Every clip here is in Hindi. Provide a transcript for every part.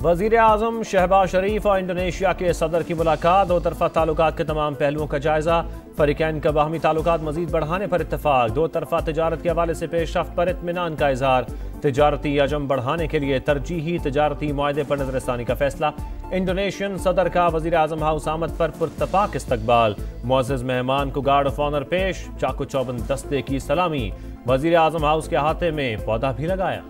वज़ीर आज़म शहबाज शरीफ और इंडोनेशिया के सदर की मुलाकात, दो तरफा ताल्लुकात के तमाम पहलुओं का जायजा, फरीकैन का बाहमी ताल्लुकात मजीद बढ़ाने पर इत्तफाक, दो तरफा तजारत के हवाले से पेशरफ्त पर इत्मीनान का इजहार, तजारती हजम बढ़ाने के लिए तरजीही तजारती मुआहदे पर नजरसानी का फैसला, इंडोनेशियन सदर का वज़ीर आज़म हाउस आमद पर पुरतपाक इस्तकबाल, मुअज़्ज़ज़ मेहमान को गार्ड ऑफ ऑनर पेश, चाकू चौबंद दस्ते की सलामी, वज़ीर आज़म हाउस के अहाते में पौधा भी लगाया।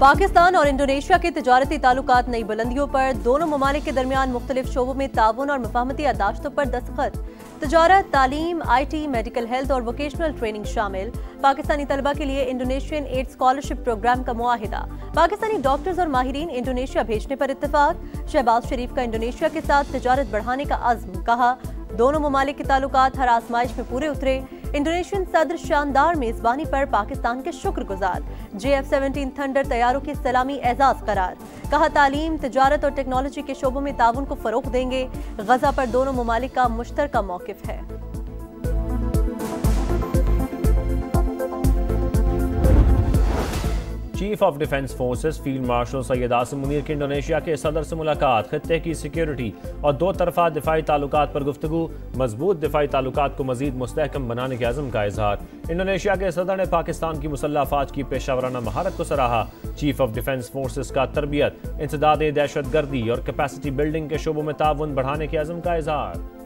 पाकिस्तान और इंडोनेशिया के तजारती ताल्लुकात नई बुलंदियों पर, दोनों ममालिक के दरमियान मुख्तलिफ शोबों में ताउन और मुफाहमती यादाश्तों पर दस्तखत, तजारत, तालीम, IT, मेडिकल हेल्थ और वोकेशनल ट्रेनिंग शामिल, पाकिस्तानी तलबा के लिए इंडोनेशियन एड स्कॉलरशिप प्रोग्राम का मुआहिदा, पाकिस्तानी डॉक्टर्स और माहिरीन इंडोनेशिया भेजने पर इत्तफाक, शहबाज शरीफ का इंडोनेशिया के साथ तजारत बढ़ाने का अज़्म, कहा दोनों ममालिक के ताल्लुकात हर आजमाइश में पूरे उतरे, इंडोनेशियन सदर शानदार मेजबानी पर पाकिस्तान के शुक्रगुजार, JF-17 थंडर तैयारों की सलामी एजाज करार, कहा तालीम, तजारत और टेक्नोलॉजी के शोबों में ताउन को फरोग देंगे, गजा पर दोनों ममालिक का मुश्तरका मौकिफ है। Chief of defence forces field marshal Syed Asim Munir की इंडोनेशिया के सदर से मुलाकात, खित्ते की सिक्योरिटी और दो तरफा दिफाई ताल्लुकात पर गुफ्तगू, मजबूत दिफाई ताल्लुकात को मजीद मुस्तहकम बनाने के अज़म का इजहार, इंडोनेशिया के सदर ने पाकिस्तान की मुसल्लह अफवाज की पेशावराना महारत को सराहा, चीफ ऑफ डिफेंस फोर्सेस का तरबियत, इंसदाद दहशत गर्दी और कैपेसिटी बिल्डिंग के शोबों में ताउन बढ़ाने के अज़म का इजहार।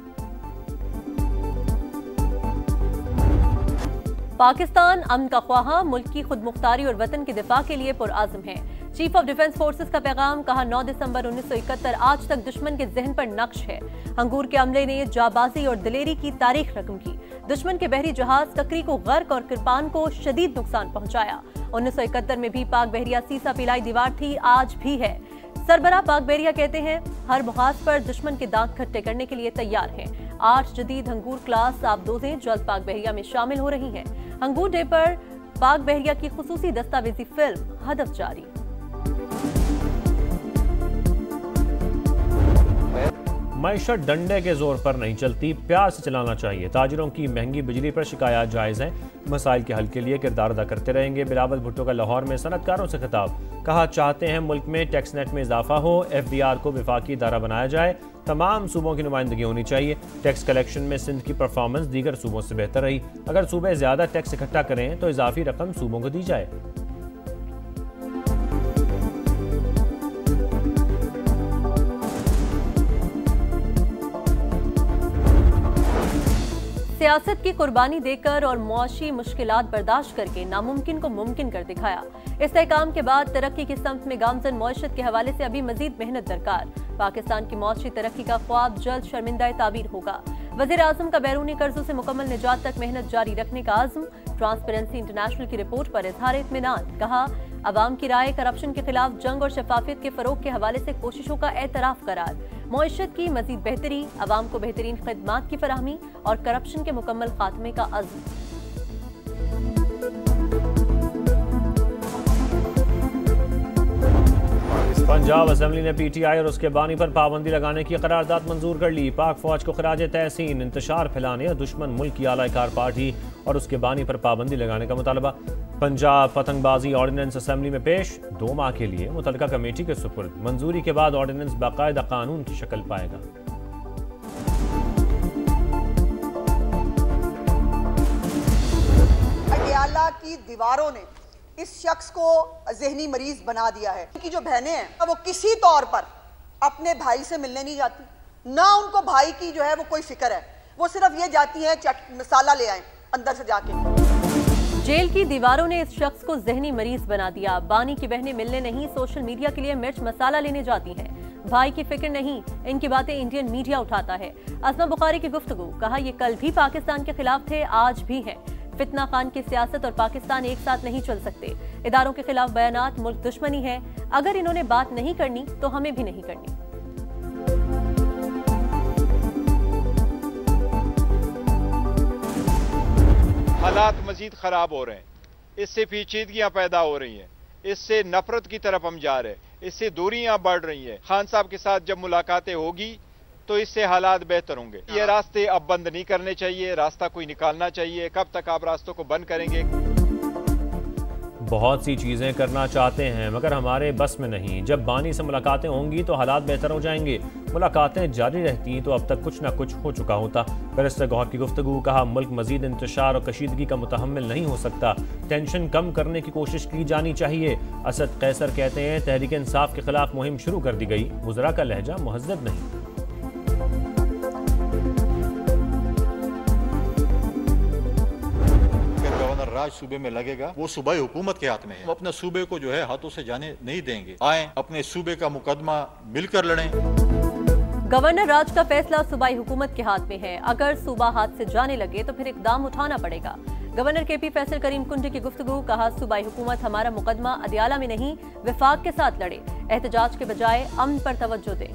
पाकिस्तान अमन का ख्वाहा, मुल्क की खुद मुख्तारी और वतन के दिफा के लिए पुरआज़म है, चीफ ऑफ डिफेंस फोर्सेस का पैगाम, कहा 9 दिसंबर 1971 आज तक दुश्मन के जहन पर नक्श है, अंगूर के अमले ने जाबाजी और दिलेरी की तारीख रकम की, दुश्मन के बहरी जहाज ककरी को गर्क और किरपान को शदीद नुकसान पहुंचाया, 1971 में भी पाक बहरिया सीसा पिलाई दीवार थी, आज भी है, सरबराह पाक बहरिया कहते हैं हर मुहाज पर दुश्मन के दांत खट्टे करने के लिए तैयार हैं, 8 जदीद हंगूर क्लास आबदोजें जल्द पाक बहरिया में शामिल हो रही हैं, हंगूर डे पर पाक बहरिया की खुसूसी दस्तावेजी फिल्म हदफ जारी। मईशत डंडे के जोर पर नहीं चलती, प्यार से चलाना चाहिए, ताजिरों की महंगी बिजली पर शिकायत जायज़ हैं, मसाइल के हल के लिए किरदार अदा करते रहेंगे, बिलावल भुट्टो का लाहौर में सनतकारों से खिताब, कहा चाहते हैं मुल्क में टैक्स नेट में इजाफा हो, FDR को विफाकी इदारा बनाया जाए, तमाम सूबों की नुमाइंदगी होनी चाहिए, टैक्स कलेक्शन में सिंध की परफॉर्मेंस दीगर सूबों से बेहतर रही, अगर सूबे ज़्यादा टैक्स इकट्ठा करें तो इजाफी रकम सूबों को दी जाए। सियासत की कुर्बानी देकर और मुआशी मुश्किलात बर्दाश्त करके नामुमकिन को मुमकिन कर दिखाया, इस्तेहकाम के बाद तरक्की की समत में गामजन मौशत के हवाले से अभी मजीद मेहनत दरकार, पाकिस्तान की मुआशी तरक्की का ख्वाब जल्द शर्मिंदा ताबीर होगा, वज़ीर आज़म का बैरूनी कर्जों से मुकम्मल निजात तक मेहनत जारी रखने का आज़म, ट्रांसपेरेंसी इंटरनेशनल की रिपोर्ट पर इजहार इत्मीनान, कहा अवाम की राय करप्शन के खिलाफ जंग और शफाफियत के फरोग के हवाले से कोशिशों का एतराफ करार, मईशत की मजीद बेहतरी, अवाम को बेहतरीन खिदमात की फराहमी और करप्शन के मुकम्मल खात्मे का अज़्म। पंजाब असेंबली ने PTI और उसके बानी पर पाबंदी लगाने की करारदाद मंजूर कर ली, पाक फौज को खराज तहसीन, इंतशार फैलाने और दुश्मन मुल्क की आलाकार पार्टी और उसके बानी पर पाबंदी लगाने का मुतालबा, पंजाब पतंगबाजी ऑर्डिनेंस असेंबली में पेश, 2 माह के लिए मुतल्लिका कमेटी के सुपुर्द, मंजूरी के बाद ऑर्डिनेंस बाकायदा कानून की शक्ल पाएगा। पटियाला की दीवारों ने इस शख्स को ज़हनी मरीज बना दिया है, उनकी जो बहनें हैं वो किसी तौर पर अपने भाई से मिलने नहीं जाती, ना उनको भाई की जो है वो कोई फिक्र है, वो सिर्फ ये जाती हैं मसाला ले आए अंदर से जाके। जेल की दीवारों ने इस शख्स को ज़हनी मरीज बना दिया, बानी की बहनें मिलने नहीं सोशल मीडिया के लिए मिर्च मसाला लेने जाती हैं, भाई की फिक्र नहीं, इनकी बातें इंडियन मीडिया उठाता है, असमा बुखारी की गुफ्तगू, कहा ये कल भी पाकिस्तान के खिलाफ थे, आज भी हैं, फितना खान की सियासत और पाकिस्तान एक साथ नहीं चल सकते, इदारों के खिलाफ बयानात मुल्क दुश्मनी है, अगर इन्होंने बात नहीं करनी तो हमें भी नहीं करनी। हालात मजीद खराब हो रहे हैं, इससे पेचीदगियां पैदा हो रही हैं, इससे नफरत की तरफ हम जा रहे हैं, इससे दूरियां बढ़ रही हैं। खान साहब के साथ जब मुलाकातें होगी तो इससे हालात बेहतर होंगे। ये रास्ते अब बंद नहीं करने चाहिए, रास्ता कोई निकालना चाहिए। कब तक आप रास्तों को बंद करेंगे? बहुत सी चीज़ें करना चाहते हैं मगर हमारे बस में नहीं। जब बानी से मुलाकातें होंगी तो हालात बेहतर हो जाएंगे। मुलाकातें जारी रहती तो अब तक कुछ ना कुछ हो चुका होता। बैरिस्टर गौहर की गुफ्तगू। कहा, मुल्क मजीद इंतशार और कशीदगी का मुतहम्मिल नहीं हो सकता। टेंशन कम करने की कोशिश की जानी चाहिए। असद कैसर कहते हैं, तहरीक इंसाफ के खिलाफ मुहिम शुरू कर दी गई। वज़रा का लहजा मुहज़्ज़ब नहीं। राज सूबे में लगेगा वो सूबाई हुकूमत के हाथ में है। वो अपने सूबे को जो है हाथों से जाने नहीं देंगे। आए अपने सूबे का मुकदमा मिलकर लड़ें। गवर्नर राज का फैसला सूबाई हुकूमत के हाथ में है। अगर सूबा हाथ से जाने लगे तो फिर इकदाम उठाना पड़ेगा। गवर्नर KP फैसल करीम कुंडी की गुफ्तगू। कहा, सूबाई हुकूमत हमारा मुकदमा अदयाला में नहीं विफाक के साथ लड़े। एहतजाज के बजाय अमन पर तवज्जो दें।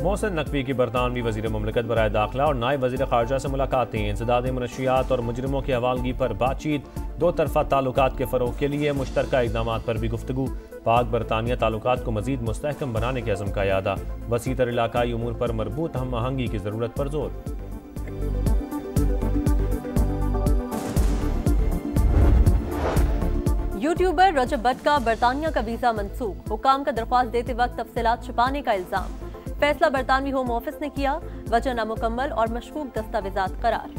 मोहसिन नकवी की बरतानवी वज़ीर मुमलिकत बराए दाखिला और नायब वज़ीर ख़ारजा से मुलाकातें। इंसदाद मनशियात और मुजरिमों की हवालगी पर बातचीत। दो तरफ़ा ताल्लुकात के फ़रोग़ के लिए मुश्तरका इक़दामात पर भी गुफ्तगू। पाक बरतानिया ताल्लुकात को मज़ीद मुस्तहकम बनाने के अज़म का यादा। वसीतर इलाकाई उमूर पर मरबूत हम आहंगी की ज़रूरत पर जोर। यूट्यूबर रजब भट्ट का बरतानिया का वीज़ा मनसूख। हुकाम का दरख्वास्त देते वक्त तफसीलात छुपाने का इल्ज़ाम। फैसला बरतानवी होम ऑफिस ने किया। वजह नामुकम्मल और मशकूक दस्तावेजात करार।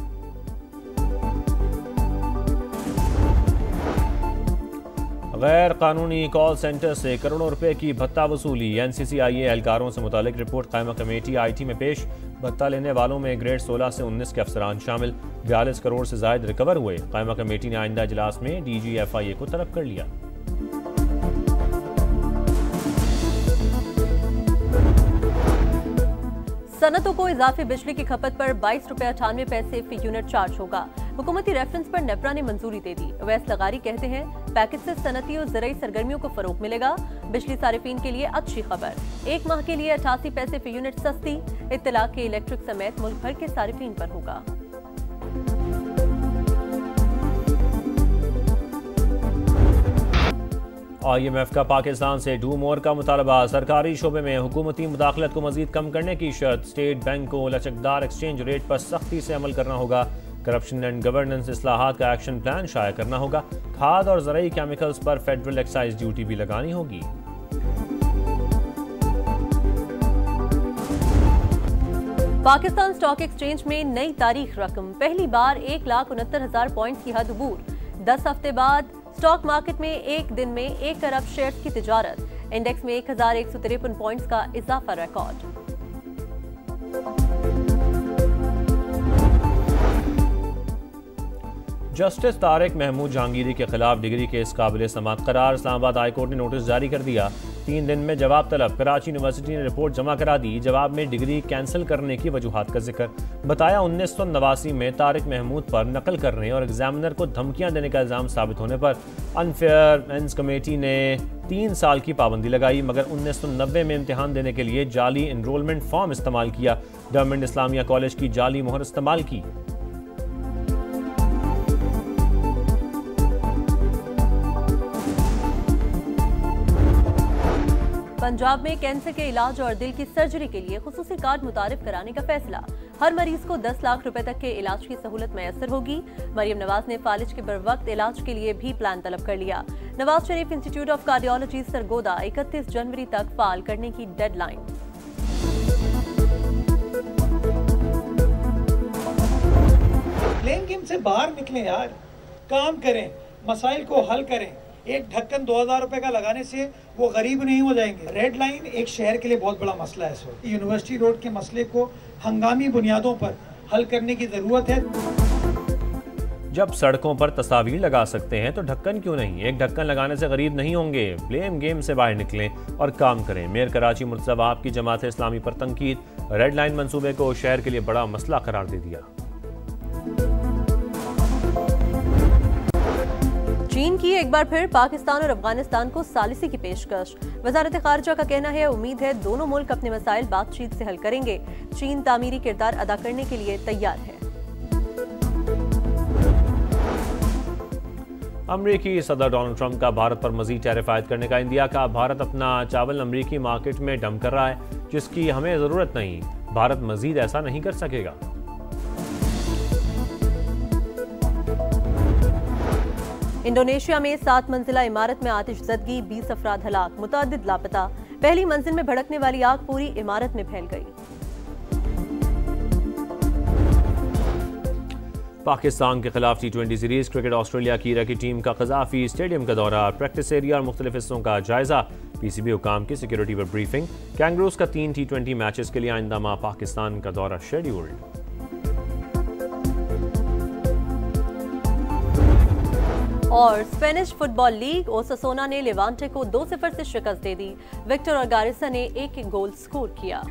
गैर कानूनी कॉल सेंटर से करोड़ों रुपए की भत्ता वसूली। NCCIA एहलकारों से मुतालिक रिपोर्ट कायमा कमेटी IT में पेश। भत्ता लेने वालों में ग्रेड 16 से 19 के अफसरान शामिल। 42 करोड़ से जायद रिकवर हुए। कायमा कमेटी ने आइंदा इजलास में DG FIA को तलब कर लिया। सनतों को इजाफी बिजली की खपत पर 22 रुपये 98 पैसे फी यूनिट चार्ज होगा। हुकूमती रेफरेंस पर नेपरा ने मंजूरी दे दी। अवैस लगारी कहते हैं, पैकेज से सनती और ज़राई सरगर्मियों को फरोग मिलेगा। बिजली सारिफीन के लिए अच्छी खबर। 1 माह के लिए 88 पैसे फी यूनिट सस्ती। इत्तला के इलेक्ट्रिक समेत मुल्क भर के सारिफीन पर होगा। IMF का पाकिस्तान से डू मोर का मुतालबा। सरकारी शोबे में हुकूमती मुदाखलत को मजीद कम करने की शर्त। स्टेट बैंक को लचकदार एक्सचेंज रेट पर सख्ती से अमल करना होगा। करप्शन एंड गवर्नेंस इस्लाहात का एक्शन प्लान शाया करना होगा। खाद और ज़राई केमिकल्स पर फेडरल एक्साइज ड्यूटी भी लगानी होगी। पाकिस्तान स्टॉक एक्सचेंज में नई तारीख रकम। पहली बार 1,69,000 पॉइंट्स की हद अबूर। 10 हफ्ते बाद स्टॉक मार्केट में एक दिन में 1 अरब शेयर्स की तिजारत। इंडेक्स में 1,153 पॉइंट्स का इजाफा रिकॉर्ड। जस्टिस तारिक महमूद जहांगीरी के खिलाफ डिग्री केस काबिल समाअत करार। इस्लामाबाद हाई कोर्ट ने नोटिस जारी कर दिया। 3 दिन में जवाब तलब। कराची यूनिवर्सिटी ने रिपोर्ट जमा करा दी। जवाब में डिग्री कैंसिल करने की वजूहात का जिक्र। बताया 1989 में तारिक महमूद पर नकल करने और एग्जामिनर को धमकियां देने का इल्ज़ाम साबित होने पर अनफेयर एंस कमेटी ने 3 साल की पाबंदी लगाई, मगर 1990 में इम्तिहान देने के लिए जाली इनरोलमेंट फॉर्म इस्तेमाल किया। गवर्नमेंट इस्लामिया कॉलेज की जाली मोहर इस्तेमाल की। पंजाब में कैंसर के इलाज और दिल की सर्जरी के लिए खुसूसी कार्ड मुतारिफ कराने का फैसला। हर मरीज को 10 लाख रुपए तक के इलाज की सहूलत मैसर होगी। मरियम नवाज ने फालिज के बरवक्त इलाज के लिए भी प्लान तलब कर लिया। Nawaz Sharif institute of cardiology Sargodha 31 जनवरी तक फाल करने की डेडलाइन। ब्लेम गेम से बाहर निकलें यार, काम करें, मसाइल को हल करें। एक ढक्कन 2000 रुपए का लगाने से वो गरीब नहीं हो जाएंगे। रेड लाइन एक शहर के लिए बहुत बड़ा मसला है इस वक्त। यूनिवर्सिटी रोड के मसले को हंगामी बुनियादों पर हल करने की जरूरत है। जब सड़कों पर तस्वीर लगा सकते हैं तो ढक्कन क्यों नहीं? एक ढक्कन लगाने से गरीब नहीं होंगे। ब्लेम गेम से बाहर निकलें और काम करें। मेयर कराची मुर्तज़ा वहाब की जमात इस्लामी पर तनकीद। रेड लाइन मंसूबे को शहर के लिए बड़ा मसला करार दे दिया। चीन की एक बार फिर पाकिस्तान और अफगानिस्तान को सालिसी की पेशकश। वजारत खारजा का कहना है, उम्मीद है दोनों मुल्क अपने मसाइल बातचीत से हल करेंगे। चीन तामीरी किरदार अदा करने के लिए तैयार है। अमरीकी सदर डोनाल्ड ट्रंप का भारत पर मजीद टैरिफ आयद करने का इंडिया का। भारत अपना चावल अमरीकी मार्केट में डंप कर रहा है, जिसकी हमें जरूरत नहीं। भारत मजीद ऐसा नहीं कर सकेगा। इंडोनेशिया में 7 मंजिला इमारत में आतिशज़दगी, 20 अफराद हलाक, मुतअद्दिद लापता। पहली मंजिल में भड़कने वाली आग पूरी इमारत में फैल गई। पाकिस्तान के खिलाफ T20 सीरीज क्रिकेट ऑस्ट्रेलिया की इराकी टीम का कज़ाफी स्टेडियम का दौरा, प्रैक्टिस एरिया और मुख्तलिफ हिस्सों का जायजा, PCB हुकाम की सिक्योरिटी पर ब्रीफिंग। कैंगरूज का 3 T20 मैचेस के लिए आइंदा माह पाकिस्तान का दौरा शेड्यूल्ड। और स्पेनिश फुटबॉल लीग, ओसासुना ने लेवांटे को 2-0 से शिकस्त दे दी। विक्टर और गारिसा ने एक गोल स्कोर किया।